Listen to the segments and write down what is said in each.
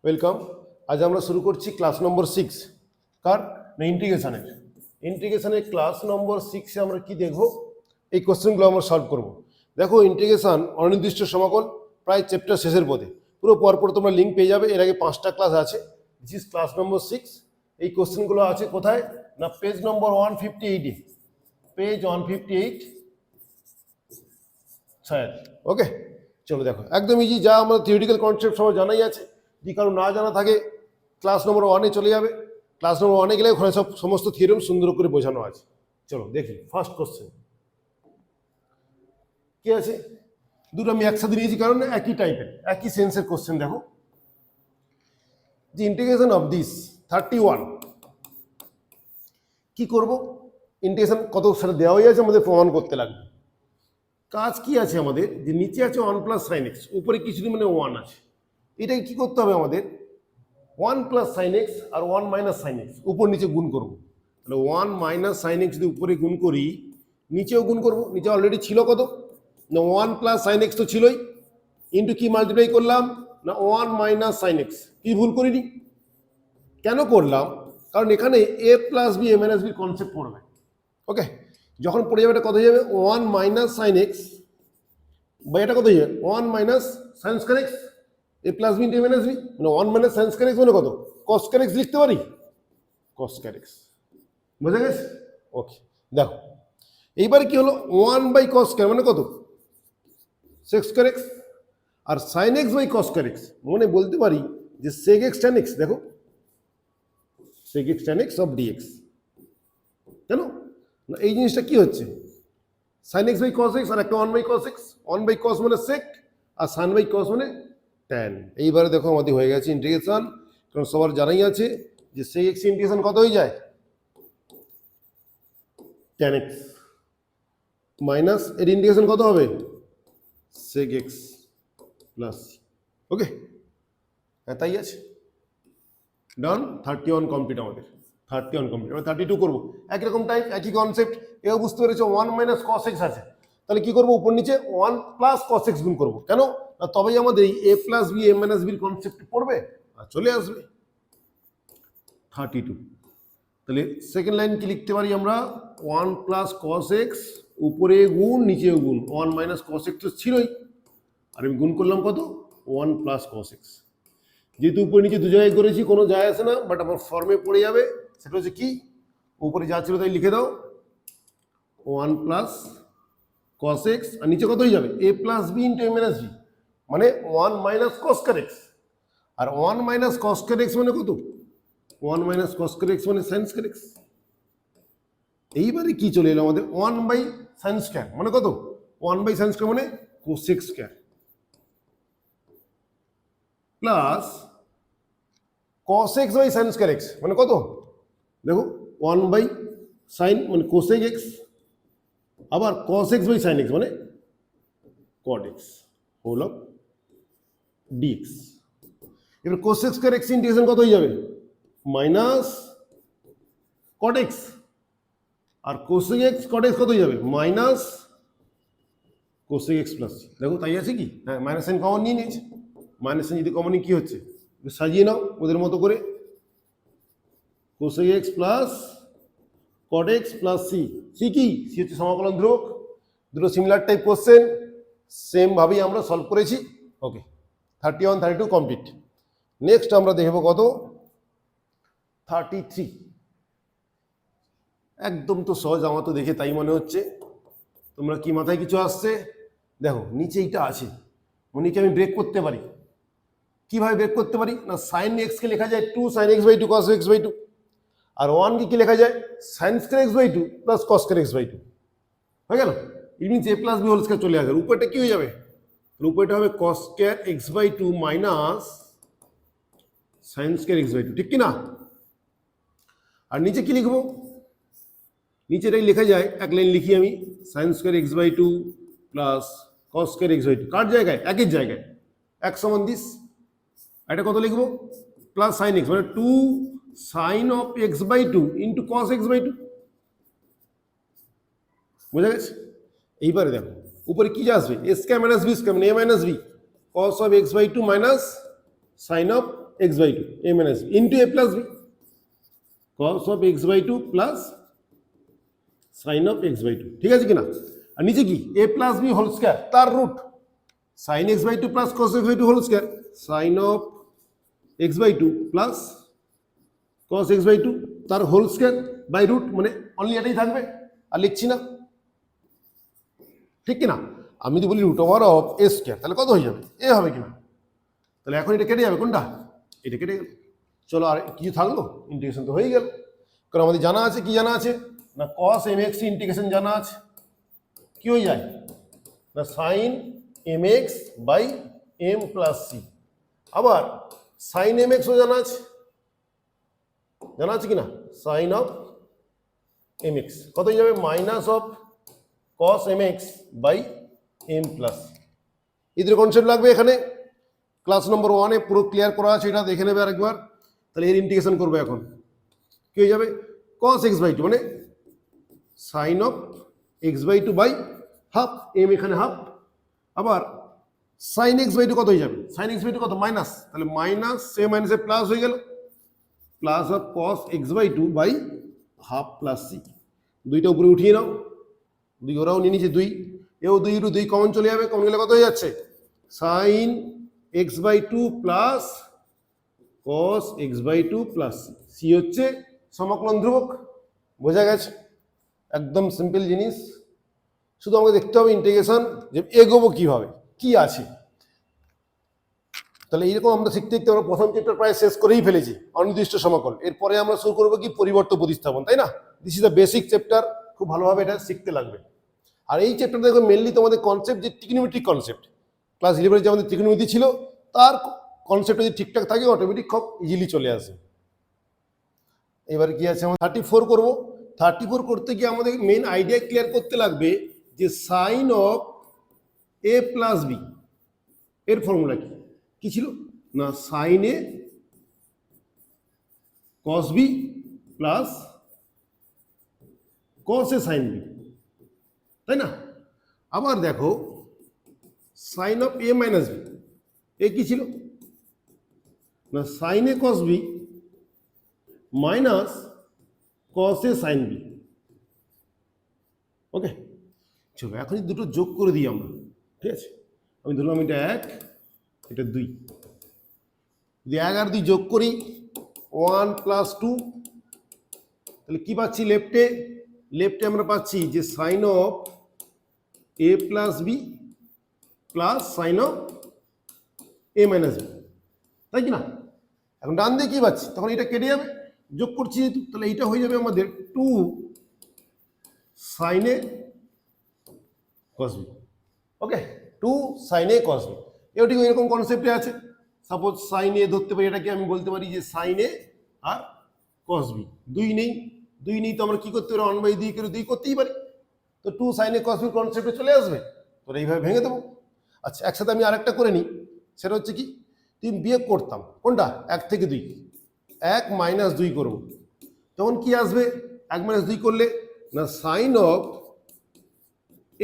Welcome. আজ আমরা শুরু করছি ক্লাস নম্বর 6 কার না ইন্টিগ্রেশনের ক্লাস নম্বর 6 এ আমরা কি দেখব, এই কোশ্চেনগুলো আমরা সলভ করব। দেখো, ইন্টিগ্রেশন অনির্দিষ্ট সমাকল প্রায় চ্যাপ্টার শেষের পথে, পুরো পরপর তোমরা লিঙ্ক পেয়ে যাবে। এর আগে 5টা ক্লাস আছে। দিস ইজ ক্লাস নম্বর 6। এই কোশ্চেনগুলো আছে কোথায় না পেজ নম্বর 158 পেজ 158 স্যার। ওকে, চলো দেখো, একদম ইজি। যা আমার থিওরিটিক্যাল কনসেপ্ট সবাই জানাই আছে। যদি কারো না জানা থাকে ক্লাস নম্বর 1-এ চলে যাবে। ক্লাস নম্বর 1-এ গেলে ওখানে সব সমস্ত থিওরেম সুন্দর করে বোঝানো আছে। চলো দেখি ফার্স্ট কোশ্চেন কি আছে। দুটো আমি একসাথে নিয়েছি কারণ একই টাইপের, একই সেন্সের কোশ্চেন। দেখো, যে ইন্টিগ্রেশন অফ দিস 31 কি করব, ইন্টিগ্রেশন কত সেটা দেওয়া হয়ে আছে, আমাদের প্রমাণ করতে লাগবে। কাজ কি আছে আমাদের, যে নিচে আছে 1 প্লাস সাইন এক্স, উপরে কিছু মানে 1 আছে। এটাকে কি করতে হবে আমাদের, 1 প্লাস সাইন এক্স আর 1 মাইনাস সাইন এক্স উপর নিচে গুণ করবো। তাহলে 1 মাইনাস সাইন এক্স যদি উপরে গুণ করি, নিচেও গুণ করবো। নিচে অলরেডি ছিল কত না 1 প্লাস সাইন এক্স তো ছিলই, ইন্টু কি মাল্টিপ্লাই করলাম না 1 মাইনাস সাইন এক্স। কি ভুল করিনি? কেন করলাম? কারণ এখানে এ প্লাস বি এ মাইনাস বির কনসেপ্ট পড়বে। ওকে, যখন পড়ে যাবে এটা কত হয়ে যাবে 1 মাইনাস সাইন এক্স, বা এটা কত হয়ে যাবে 1 মাইনাস সাইন স্কয়ার এক্স এ প্লাস বি ইন্টু এ মাইনাস বি, মানে 1 মাইনাস সাইন স্কয়ার এক্স মানে কত কস স্কয়ার এক্স লিখতে পারি, কস স্কয়ার এক্স। বুঝা গেছে? ওকে, দেখো এইবার কি হলো, 1 বাই কস স্কয়ার মানে কত সেক স্কয়ার এক্স, আর sine x by cos square x মানে বলতে পারি যে সেক এক্স ট্যান এক্স। দেখো, sec x tan x of d x. কেন না, এই জিনিসটা কি হচ্ছে, sine x by cos x আর একটা 1 by cos x. 1 by cos মানে sec R sign by cos মানে ট্যান। এইবারে দেখো আমাদের হয়ে গেছে ইন্টিগ্রেশন। কারণ সবার জানাই আছে যে সেক এক্স ইন্টিগ্রেশন কত হয়ে যায় ট্যান এক্স, মাইনাস এর ইন্টিগ্রেশন কত হবে সেক এক্স প্লাস। ওকে, হ্যাঁ তাই আছে। ডান, 31 কমপ্লিট আমাদের। 31 কমপ্লিট, আমরা 32 করবো। একই রকম টাইপ, একই কনসেপ্ট। এও বুঝতে পেরেছো 1 মাইনাস কস এক্স আছে, তাহলে কি করবো উপর নিচে 1 প্লাস কস এক্স গুণ করবো। কেন না, তবেই আমাদের এই এ প্লাস বি এ মাইনাস বির কনসেপ্ট পড়বে আর চলে আসবে 32। তাহলে সেকেন্ড লাইন কি লিখতে পারি আমরা, 1 প্লাস কস এক্স উপরে গুণ নিচেও গুণ, 1 মাইনাস কস এক্স তো ছিলই, আর আমি গুণ করলাম কত 1 প্লাস কস এক্স। যেহেতু উপরে নিচে দু জায়গায় করেছি কোনো যায় আসে না, বাট আমার ফর্মে পড়ে যাবে। সেটা হচ্ছে কি, উপরে যা ছিল তাই লিখে দাও 1 প্লাস কস এক্স, আর নিচে কত হয়ে যাবে এ প্লাস বি ইন্টু এ মাইনাস বি, মানে 1 মাইনাস কস স্কয়ার এক্স। আর 1 মাইনাস কস স্কয়ার এক্স মানে কত 1 মাইনাস কস স্কয়ার এক্স মানে সাইন স্কয়ার এক্স। এইবারে কি চলে এলো আমাদের 1 বাই সাইন স্কয়ার মানে কত 1 বাই সাইন স্কয়ার মানে cosec square, plus cos x by sin square x মানে কত, দেখো 1 বাই সাইন মানে কোসেক x, আবার cos x by sin x মানে cot x whole of dx। এবার কোসেক স্কয়ার x ইন্টিগ্রেশন কত হয়ে যাবে মাইনাস cot x, আর কোসেক x cot x কত হয়ে যাবে মাইনাস কোসেক x প্লাস। দেখো তাই আছে কি, হ্যাঁ মাইনাস সাইন কমন নিয়ে নিয়েছে। মাইনাস সাইন যদি কমন কি হচ্ছে, সাজিয়ে নাও ওদের মতো করে, cosec x plus cot x plus C. C কি, সি হচ্ছে সমাকলন ধ্রুবক। দুটো সিমিলার টাইপ কোশ্চেন, সেম ভাবেই আমরা সলভ করেছি। ওকে, 31 32 কমপ্লিট। নেক্সট আমরা দেখব কত 33। একদম তো সহজ, আমার তো দেখে তাই মনে হচ্ছে। তোমরা কি মাথায় কিছু আসছে? দেখো নিচে এইটা আছে, মনিকে আমি ব্রেক করতে পারি। কিভাবে ব্রেক করতে পারি না, সাইন এক্স কে লেখা যায় 2 sine x by 2 cos x by 2, আর 1 কে কি লেখা যায় sine square x by 2 plus cos square x by 2। হয়ে গেল, it means a plus B whole square চলে আসবে। উপরটা কি হয়ে যাবে, উপরটা হবে cos square x by 2 minus sine square x by 2, ঠিক কি না? আর নিচে কি লিখবো, নিচেটাই লেখা যায়, এক লাইন লিখি আমি, sine square x by 2 plus cos square x by 2। কার জায়গায়, একের জায়গায়, এক সমান দিস। এটা কত লিখবো প্লাস সাইন এক্স মানে 2 sine of x by 2 into cos x by 2। বোঝা গেছে? এইবারে দেখো উপরে কি আসবে, A square minus B square মানে A minus B, cos of x by 2 minus sine of x by two A minus B into A plus B cos of x by two plus sine of x by two, ঠিক আছে কিনা? আর নিচে কি A plus B whole square তার root sine x by two plus cos x by two whole square sine of x by two plus cos x by two তার whole square by root, মানে only এটাই থাকবে আর লিখছি না, ঠিক কিনা? আমি যদি বলি root over of a square তাহলে কত হয়ে যাবে? এ হবে কিনা? তাহলে এখন এটা কেটে যাবে, কোনটা? এটা কেটে গেল। চলো আর কিছু থাকলো? ইন্টিগ্রেশন তো হয়ে গেল, কারণ আমাদের জানা আছে, কি জানা আছে না কস এম এক্স ইন্টিগ্রেশন জানা আছে, কি হয়ে যায় না sine m x by m plus c. আবার সাইন এম এক্সও জানা আছে কিনা? সাইন অফ এম এক্স কত হয়ে যাবে? Minus of cos m x by m plus. এদের কনসেপ্ট লাগবে এখানে, ক্লাস নম্বর 1-এ পুরো ক্লিয়ার করা আছে, এটা দেখে নেবে আরেকবার। তাহলে এর ইন্টিগ্রেশন করবে এখন, কি হয়ে যাবে? কস এক্স বাই টু মানে sine of x by two by half, m এখানে হাফ। আবার সাইন এক্স বাই টু কত হয়ে যাবে? সাইন এক্স বাই টু কত? মাইনাস, তাহলে মাইনাস সে মাইনাসে প্লাস হয়ে গেল, plus of cos x by two by half plus c. দুইটা উপরে উঠিয়ে নাও, দুই ওরাও নিয়ে নিচে দুই, এও দুই রু দুই কমন চলে যাবে, কমন গেলে কত হয়ে যাচ্ছে? Sine x by two plus cos x by two plus C. C হচ্ছে সমকলন ধ্রুবক, বোঝা গেছে? একদম সিম্পল জিনিস, শুধু আমাকে দেখতে হবে ইন্টিগ্রেশন যে এগোবো কিভাবে, কি আছে। তাহলে এইরকম আমরা শিখতে শিখতে আমরা প্রথম চ্যাপ্টার প্রায় শেষ করেই ফেলেছি, অনির্দিষ্ট সমাকল। এরপরে আমরা শুরু করবো কি পরিবর্ত প্রতিস্থাপন, তাই না? This is the basic chapter, খুব ভালোভাবে এটা শিখতে লাগবে। আর এই চ্যাপ্টার দেখো মেনলি তোমাদের কনসেপ্ট যে ট্রিগনোমেট্রিক কনসেপ্ট, ক্লাস 11 যে আমাদের ট্রিগনোমেট্রি ছিল তার কনসেপ্ট যদি ঠিকঠাক থাকে অটোমেটিক খুব ইজিলি চলে আসে। এবার কি আছে আমরা 34 করব। 34 করতে গিয়ে আমাদের মেন আইডিয়া ক্লিয়ার করতে লাগবে যে sine of A plus B এর ফর্মুলা কি ছিল না sine A cos B plus cos A sine B, তাই না? আবার দেখো sine of A minus B, এ কি ছিল না sine A cos B minus cos A sine B. Okay, চলো এখন দুটো যোগ করে দিই আমরা, ঠিক আছে? আমি ধরলাম এটা 1, এটা 2, যদি 1 আর 2 যোগ করি 1 + 2, তাহলে কি পাচ্ছি? লেফটে আমরা পাচ্ছি যে sine of A plus b plus sine of A minus b, তাই কি না? এখন ডান দিকে কি পাচ্ছি? তখন এটা কেটে যাবে, যোগ করছি যেহেতু, তাহলে এইটা হয়ে যাবে আমাদের 2 sign A cos B. Okay, 2 sign A cos B, এও ঠিক এরকম কনসেপ্টে আছে। সাপোজ সাইন এ ধরতে পারি, এটাকে আমি বলতে পারি যে সাইন এ আর কস বি। দুই নেই তো আমরা কি করতে পারি? 1/2 করে 2 করতেই পারি, তো 2 সাইন এ কস বি কনসেপ্টে চলে আসবে। তো এইভাবে ভেঙে দেবো। আচ্ছা, একসাথে আমি আরেকটা করে নিই, সেটা হচ্ছে কি তুমি বিয়োগ করতাম কোনটা? 1 থেকে 2, 1 - 2 করবো, তখন কি আসবে? 1 - 2 করলে না sine of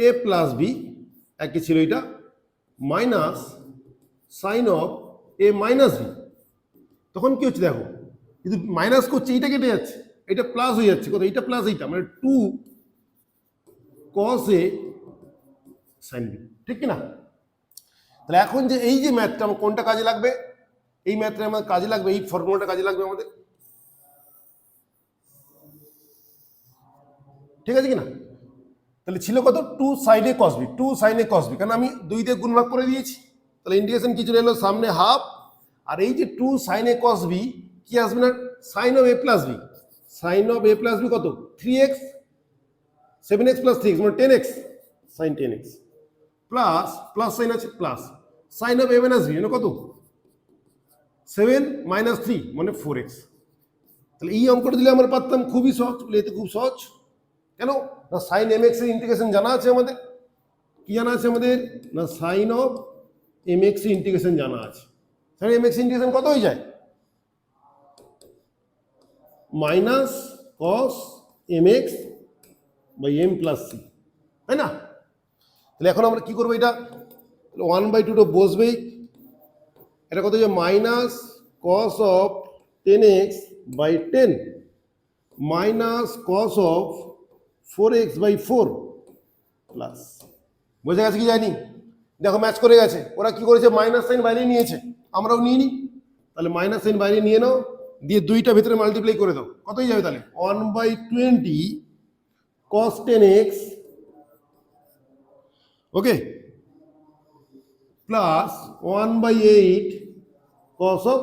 A plus b, একই ছিল এটা, minus sine of A minus b. তখন কি হচ্ছে দেখো, কিন্তু মাইনাস করছে, এইটা কেটে যাচ্ছে, এটা প্লাস হয়ে যাচ্ছে, কত? এইটা প্লাস এইটা, মানে 2 cos এ সাইন বি, ঠিক কিনা? তাহলে এখন যে এই যে ম্যাথটা আমার কোনটা কাজে লাগবে? এই ম্যাথটা আমার কাজে লাগবে, এই ফর্মুলাটা কাজে লাগবে আমাদের, ঠিক আছে কিনা? তাহলে ছিল কত? 2 sin a cos b, 2 sin a cos b, কারণ আমি 2 দিয়ে গুণ ভাগ করে দিয়েছি। তাহলে ইন্টিগ্রেশন কি চলে এলো? সামনে হাফ, আর এই যে 2 sin a cos b কি আসবে না sine of a plus B. Sine of a plus B কত? 3x, 7x + 3x মানে 10x, sine 10x plus sine আছে plus sine of a minus B মানে কত? 7 - 3 মানে 4x। তাহলে এই অঙ্কটা দিলে আমরা পারতাম, খুবই সহজ, এতে খুব সহজ। কেন না সাইন এম এক্স এর ইন্টিগ্রেশন জানা আছে আমাদের। কি জানা আছে আমাদের না সাইন অফ এম এক্স এর ইন্টিগ্রেশন জানা আছে। সাইন এম এক্স ইন্টিগ্রেশন কত হয়ে যায়? Minus cos m x by m plus c, তাই না? তাহলে এখন আমরা কি করবো? এটা 1/2 বসবেই, এটা কত হয়ে যায়? Minus cos of 10x by 10 minus cos of 4x by 4 plus, বোঝা গেছে কি জানি? দেখো ম্যাচ করে গেছে। ওরা কি করেছে, মাইনাস সাইন বাইরে নিয়েছে, আমরাও নিয়ে নিই। তাহলে মাইনাস সাইন বাইরে নিয়ে নাও, দিয়ে দুইটা ভিতরে মাল্টিপ্লাই করে দাও, কতই যাবে তাহলে 1/20 cos 10x, okay, plus 1/8 cos of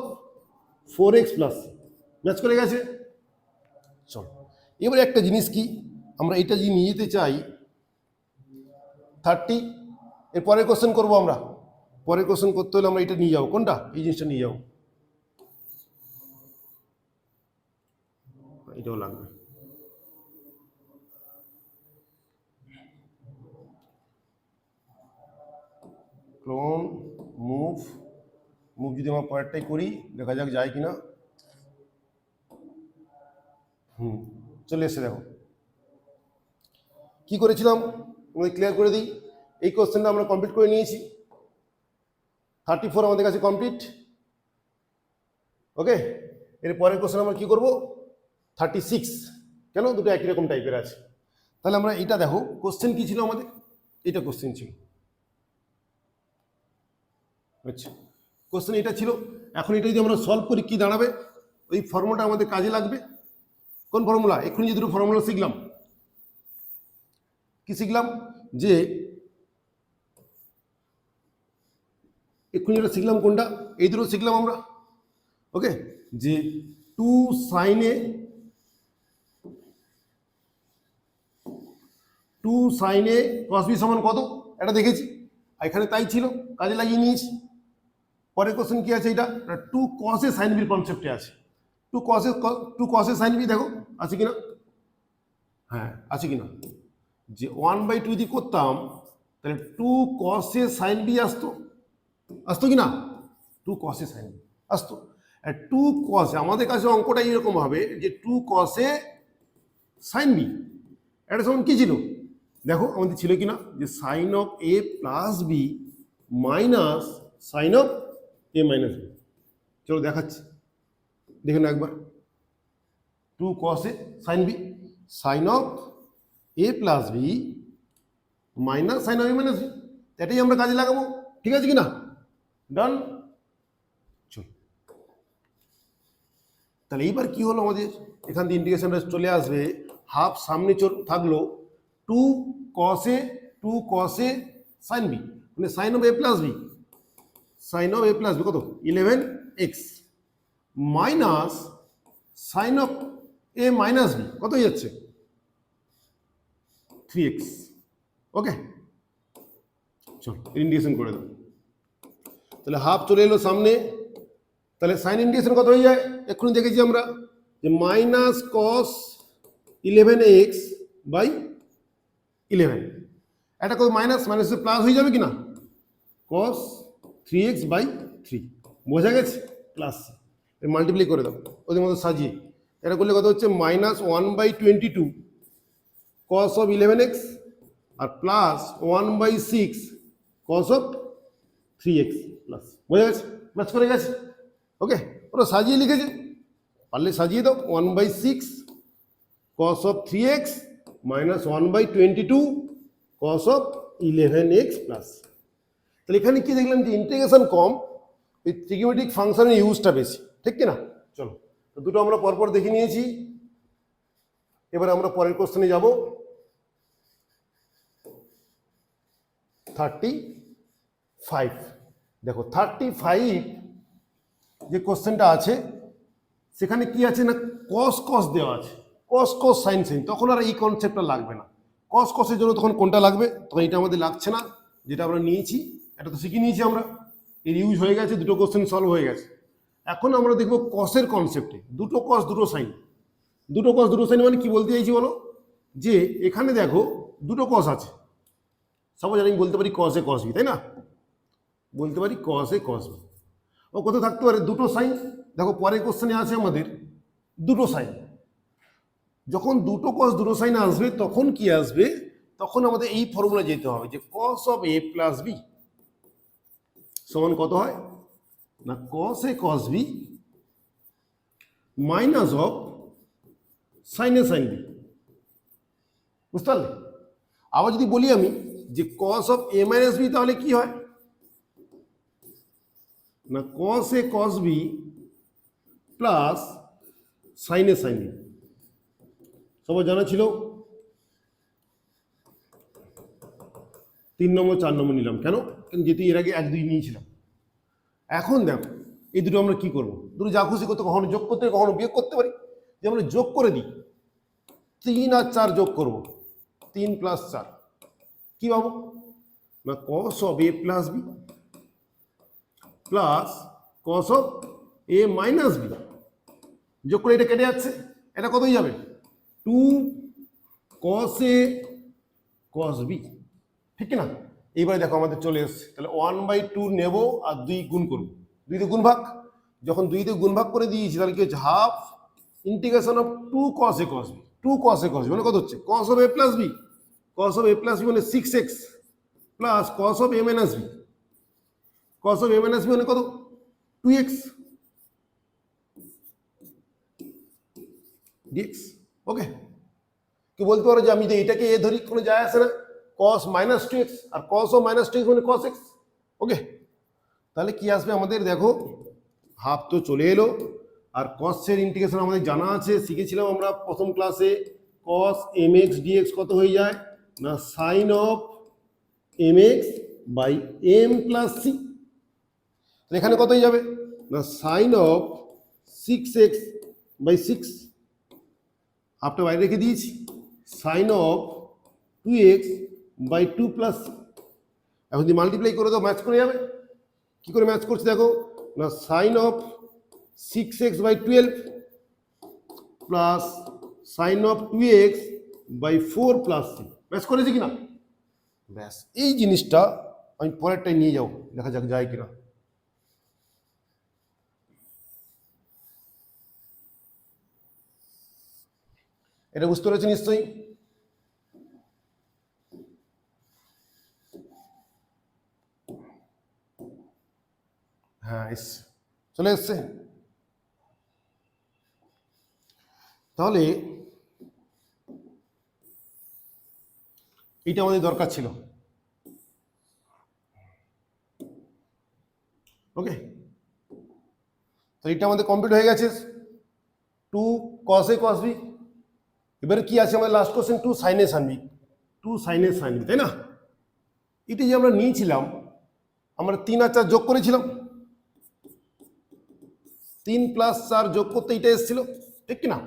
4x plus. Match করে গেছে। চল এবারে একটা জিনিস কি, আমরা এটা যদি নিয়ে যেতে চাই 30, এর পরের কোশ্চেন করবো আমরা। পরের কোশ্চেন করতে হলে আমরা এটা নিয়ে যাবো, কোনটা, এই জিনিসটা নিয়ে যাবো, এটাও লাগবে। ক্লোন মুভ যদি আমরা পরেরটাই করি, দেখা যাক যায় কিনা। চলে এসে দেখো কি করেছিলাম, আমাদের ক্লিয়ার করে দিই। এই কোশ্চেনটা আমরা কমপ্লিট করে নিয়েছি, 34 আমাদের কাছে কমপ্লিট, ওকে। এর পরের কোশ্চেন আমরা কি করব, 36, কেন, দুটো একই রকম টাইপের আছে। তাহলে আমরা এটা দেখো, কোশ্চেন কি ছিল আমাদের, এটা কোশ্চেন ছিল, আচ্ছা কোশ্চেন এটা ছিল। এখন এটা যদি আমরা সলভ করি কি দাঁড়াবে, ওই ফর্মুলাটা আমাদের কাজে লাগবে। কোন ফর্মুলা, এক্ষুনি যে দুটো ফর্মুলা শিখলাম, কি শিখলাম, যে এক্ষুনি যেটা শিখলাম কোনটা, এই দুটো শিখলাম আমরা, ওকে, যে 2 sin a cos b সমান কত, এটা দেখেছি, এখানে তাই ছিল, কাজে লাগিয়ে নিয়েছি। পরের কোশ্চেন কি আছে, এটা 2 cos a sin b এর কনসেপ্টে আছে। 2 cos a sin b দেখো আছে কিনা, হ্যাঁ আছে কিনা, যে 1/2 যদি করতাম তাহলে 2 cos a sin b আসতো কিনা, 2 cos a sin b আসতো। আর 2 cos a, আমাদের কাছে অঙ্কটা এরকম হবে যে 2 cos a sin b, এটা সমান কি ছিল, দেখো আমাদের ছিল কিনা, যে sin of a plus b minus sin of a minus b। চলো দেখাচ্ছি, দেখে নাও একবার। 2 cos a sin b, sin of a plus b minus sin of a minus b, এটাই আমরা কাজে লাগাবো, ঠিক আছে কিনা, ডান। চল তাহলে এইবার কি হলো, আমাদের এখান থেকে ইন্টিগ্রেশনটা চলে আসবে, হাফ সামনে থাকলো 2 cos a sin b, মানে sin of a plus b, sin of a plus b কত 11x minus sin of a minus b কত হয়ে যাচ্ছে 3x, ওকে। চল ইন্টিগ্রেশন করে দাও, তাহলে হাফ চলে এলো সামনে, তাহলে সাইন ইন্টিগ্রেশন কত হয়ে যায়, এক্ষুনি দেখেছি আমরা, যে মাইনাস cos 11x বাই 11, এটা কত মাইনাস প্লাস হয়ে যাবে কিনা, cos 3x বাই 3, বোঝা গেছে, প্লাস মাল্টিপ্লাই করে দাও ওদের মধ্যে সাজিয়ে, এটা করলে কত হচ্ছে মাইনাস 1/22 cos of 11x আর plus 1/6 cos of 3x plus, বোঝা গেছে, ম্যাচ করে গেছে, ওকে। ওরা সাজিয়ে লিখেছে, পারলে সাজিয়ে দাও, 1/6 cos of 3x minus 1/22 cos of 11x plus. তাহলে এখানে কি দেখলাম, যে ইন্টিগ্রেশন কম, এই ট্রিগোনোমেট্রিক ফাংশনের ইউজটা বেশি, ঠিক কিনা। চলো তো দুটো আমরা পরপর দেখে নিয়েছি, এবার আমরা পরের কোশ্চেনে যাব। 35 দেখো 35 যে কোশ্চেনটা আছে সেখানে কি আছে না, cos দেওয়া আছে, cos sin তখন আর এই কনসেপ্টটা লাগবে না। cos-এর জন্য তখন কোনটা লাগবে, তখন এটা আমাদের লাগছে না, যেটা আমরা নিয়েছি এটা তো শিখে নিয়েছি আমরা, এর ইউজ হয়ে গেছে, দুটো কোশ্চেন সলভ হয়ে গেছে। এখন আমরা দেখবো কসের কনসেপ্টে, দুটো কস দুটো সাইন। দুটো কস দুটো সাইন মানে কি বলতে চাইছি বলো, যে এখানে দেখো দুটো কস আছে, সাপোজ আমি বলতে পারি cos a cos b, তাই না, বলতে পারি cos a cos b, ও কত থাকতে পারে দুটো সাইন। দেখো পরের কোশ্চেনে আছে আমাদের দুটো সাইন, যখন দুটো কস দুটো সাইন আসবে তখন কি আসবে, তখন আমাদের এই ফর্মুলা যেতে হবে, যে cos of a plus b সমান কত হয় না, cos a cos b minus of sine a sine b. বুঝতে পারলে? আবার যদি বলি আমি যে cos of A minus b, তাহলে কি হয় না cos a cos B plus sine a sine b. সবার জানা ছিল? 3 নম্বর 4 নম্বর নিলাম কেন? কারণ যেহেতু এর আগে 1 2 নিয়েছিলাম। এখন দেখো এই দুটো আমরা কি করবো, দুটো যা খুশি করতে, কখনো যোগ করতে কখনো বিয়োগ করতে পারি। যে আমরা যোগ করে দিই, 3 আর 4 যোগ করবো, 3 প্লাস 4 কি পাবো না cos of A plus b plus cos of A minus b. যোগ করে এটা কেটে যাচ্ছে, এটা কতই যাবে 2 কস এ কস বি, ঠিক না? এইবারে দেখো আমাদের চলে এসছে, তাহলে 1/2 নেবো আর 2 গুণ করবো, 2 গুণ ভাগ। যখন 2 গুণ ভাগ করে দিয়েছি তাহলে কি হচ্ছে half integration of 2 cos a cos b, 2 cos a cos b মানে কত হচ্ছে cos of a plus b, cos of a plus b মানে 6x plus cos of a minus b, cos of a minus b মানে কত 2x dx। ওকে, কি বলতে পারো যে আমি যে এটাকে এ ধরি, কোনো যায় আসে না, cos minus 2x R cos of minus 2x মানে cos x। ওকে, তাহলে কি আসবে আমাদের, দেখো হাফ তো চলে এলো, আর cos এর ইন্টিগ্রেশন আমাদের জানা আছে, শিখেছিলাম আমরা প্রথম ক্লাসে, cos mx dx কত হয়ে যায় না sin of mx by m plus c। এখানে কত হয়ে যাবে না sin of 6x বাই 6, হাফটা বাইরে রেখে দিয়েছি, sin of 2x by 2 plus c। এখন যদি মাল্টিপ্লাই করে দাও ম্যাচ করে যাবে। কি করে ম্যাচ করছে দেখো না sin of 6x by 12 plus sin of 2x by 4 plus c, match করেছে কিনা? ব্যাস, এই জিনিসটা আমি পরেরটাই নিয়ে যাও, দেখা যাক যায় কিনা। এটা বুঝতে পেরেছি নিশ্চয়ই? হ্যাঁ এসছে, চলে এসছে। তাহলে এইটা আমাদের দরকার ছিল। ওকে, তো এইটা আমাদের কমপ্লিট হয়ে গেছে, 2 cos a cos b। এবারে কি আছে আমাদের last question, 2 sin a sin b, 2 sin a sin b, তাই না? এটা যে আমরা নিয়েছিলাম, আমরা 3 আর 4 যোগ করেছিলাম, 3 প্লাস 4 যোগ করতে এটা এসেছিল, ঠিক কিনা?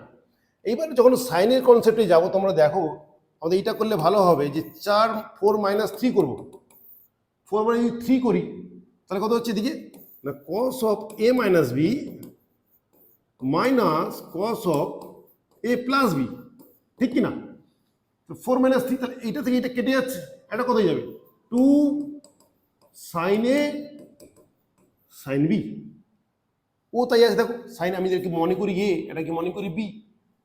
এইবারে যখন সাইনের কনসেপ্টে যাবো, তোমরা দেখো আমাদের এইটা করলে ভালো হবে, যে 4 4 মাইনাস 3 করবো, 4 মানে যদি 3 করি তাহলে কত হচ্ছে এদিকে না cos of a minus b minus cos of a plus b, ঠিক কিনা? 4 মাইনাস 3, তাহলে এইটা থেকে এটা কেটে যাচ্ছে, এটা কত যাবে 2 sin a sin b। ও তাই আছে দেখো, সাইন আমি কি মনে করি এ, এটা কি মনে করি বি,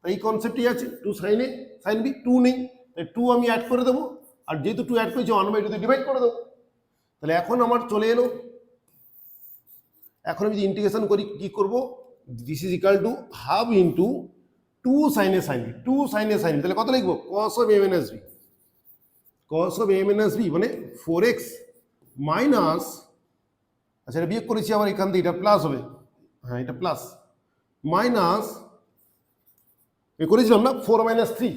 তাই এই কনসেপ্টই আছে, 2 sin a sin b, 2 নেই তাই 2 আমি অ্যাড করে দেবো, আর যেহেতু 2 অ্যাড করেছি 1/2 দিয়ে ডিভাইড করে দেবো। তাহলে এখন আমার চলে এলো, এখন আমি যদি ইন্টিগ্রেশন করি কি করব, this is equal to half into 2 sin a sin b, 2 sin a sin b, তাহলে কত লিখবো cos of a minus b, cos of a minus b মানে 4x মাইনাস, আচ্ছা এটা বিয়োগ করেছি আবার এখান থেকে, এটা প্লাস হবে, হ্যাঁ এটা প্লাস, মাইনাস এ করেছিলাম না 4 মাইনাস 3,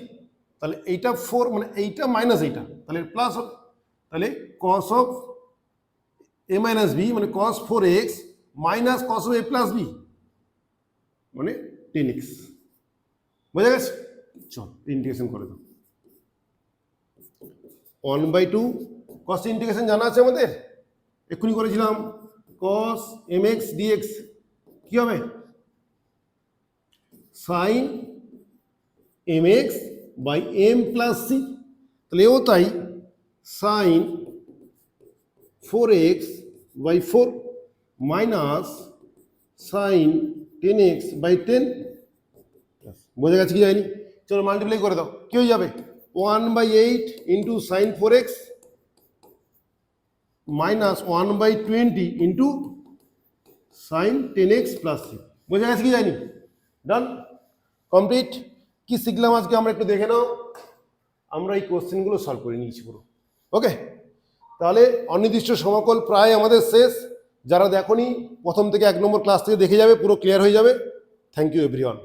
তাহলে এইটা 4 মানে এইটা মাইনাস এইটা, তাহলে প্লাস হবে, তাহলে cos of a minus B মানে cos 4x minus cos of a plus b মানে 10x। বোঝা গেছে? চল ইন্টিগ্রেশন করে দাও, 1/2 cos ইন্টিগ্রেশন জানা আছে আমাদের, এক্ষুনি করেছিলাম, cos mx dx কি হবে sin mx by m plus c, তাহলে এও তাই sin 4x by 4 minus sin 10x by 10। বোঝা গেছে কি যায়নি? চলো মাল্টিপ্লাই করে দাও, কি হয়ে যাবে 1/8 into sin 4x minus 1/20 into sin 10x plus c। বোঝা গেছে কি যায়নি? ডান, কমপ্লিট। কি শিখলাম আজকে আমরা একটু দেখে নাও। আমরা এই কোশ্চেনগুলো সলভ করে নিয়েছি পুরো। ওকে, তাহলে অনির্দিষ্ট সমাকল প্রায় আমাদের শেষ। যারা দেখোনি প্রথম থেকে 1 নম্বর ক্লাস থেকে দেখে যাবে, পুরো ক্লিয়ার হয়ে যাবে। Thank you everyone.